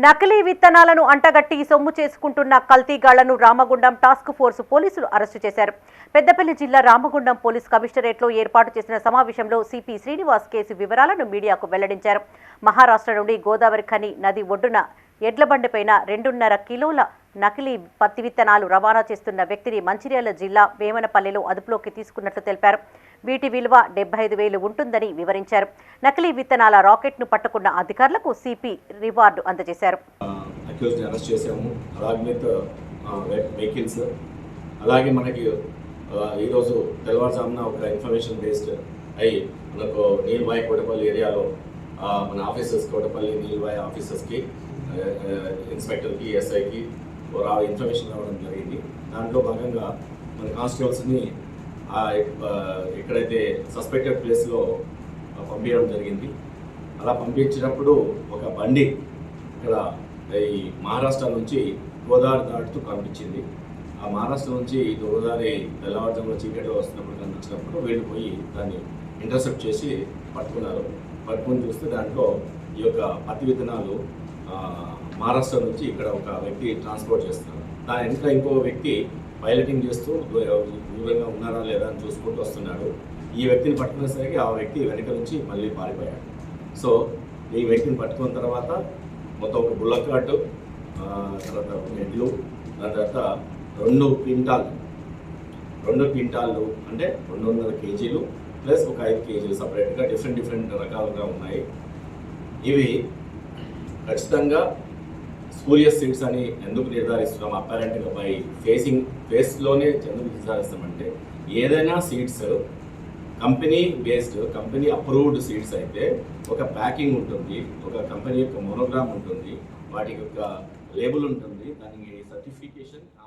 నకిలీ విత్తనాలను అంటగట్టి సొమ్ము చేసుకుంటున్న కల్తీగాళ్లను రామగుండం టాస్క్ ఫోర్స్ పోలీసులు అరెస్టు చేశారు. పెద్దపల్లి జిల్లా రామగుండం పోలీస్ కమిషనరేట్లో ఏర్పాటు చేసిన సమావేశంలో సిపి శ్రీనివాస్ కేసు వివరాలను మీడియాకు వెల్లడించారు. మహారాష్ట్ర నుండి గోదావరి ఖని నది ఒడ్డున ఎడ్లబండిపైన 2.5 కిలోల నకిలీ పత్తి విత్తనాలు రవాణా చేస్తున్న వ్యక్తిని మంచిర్యాల జిల్లా వేమనపల్లిలో అదుపులోకి తీసుకున్నట్లు తెలిపారు. వీటి విలువ 75,000 ఉంటుందని వివరించారు. నకిలీ విత్తనాల రాకెట్ను పట్టుకున్న అధికారులకు సిపి రివార్డు అందజేశారు. అలాగే మనకి ఈరోజు తెల్లవారుజామున ఒక ఇన్ఫర్మేషన్ బేస్డ్ అయ్యి మనకు నీల్వాయి కోటపల్లి ఏరియాలో మన ఆఫీసర్స్ కోటపల్లి నీల్వాయి ఆఫీసర్స్కి ఇన్స్పెక్టర్కి ఎస్ఐకి ఇన్ఫర్మేషన్ రావడం జరిగింది. దాంట్లో భాగంగా మన కానిస్టేబుల్స్ని ఎక్కడైతే సస్పెక్టెడ్ ప్లేస్లో పంపించడం జరిగింది. అలా పంపించినప్పుడు ఒక బండి ఇక్కడ ఈ మహారాష్ట్ర నుంచి గోదావరి దాటుతూ కనిపించింది. ఆ మహారాష్ట్ర నుంచి గోదావరి తెల్లవారుజామున చీకటిలో వస్తున్నప్పుడు కనిపించినప్పుడు వీళ్ళు పోయి దాన్ని ఇంటర్సెప్ట్ చేసి పట్టుకున్నారు. పట్టుకుని చూస్తే దాంట్లో ఈ యొక్క పత్తి విత్తనాలు మహారాష్ట్ర నుంచి ఇక్కడ ఒక వ్యక్తి ట్రాన్స్పోర్ట్ చేస్తున్నారు. దాని వెనుక ఇంకో వ్యక్తి పైలటింగ్ చేస్తూ దూరంగా ఉన్నారా లేదా అని చూసుకుంటూ వస్తున్నాడు. ఈ వ్యక్తిని పట్టుకునేసరికి ఆ వ్యక్తి వెనక నుంచి మళ్ళీ పారిపోయాడు. సో ఈ వ్యక్తిని పట్టుకున్న తర్వాత మొత్తం ఒక బుల్లక్ కార్డు, తర్వాత ఎడ్లు, దాని తర్వాత 2 క్వింటాళ్ళు అంటే 200 కేజీలు ప్లస్ ఒక 5 కేజీలు సపరేట్గా డిఫరెంట్ రకాలుగా ఉన్నాయి. ఇవి ఖచ్చితంగా స్పూరియస్ సీడ్స్ అని ఎందుకు నిర్ధారిస్తున్నాం? అపారెంట్గా బై ఫేస్లోనే ఎందుకు నిర్ధారిస్తామంటే ఏదైనా seeds company based, company approved seeds అయితే ఒక ప్యాకింగ్ ఉంటుంది, ఒక కంపెనీ యొక్క మోనోగ్రామ్ ఉంటుంది, వాటి యొక్క లేబుల్ ఉంటుంది, దానికి సర్టిఫికేషన్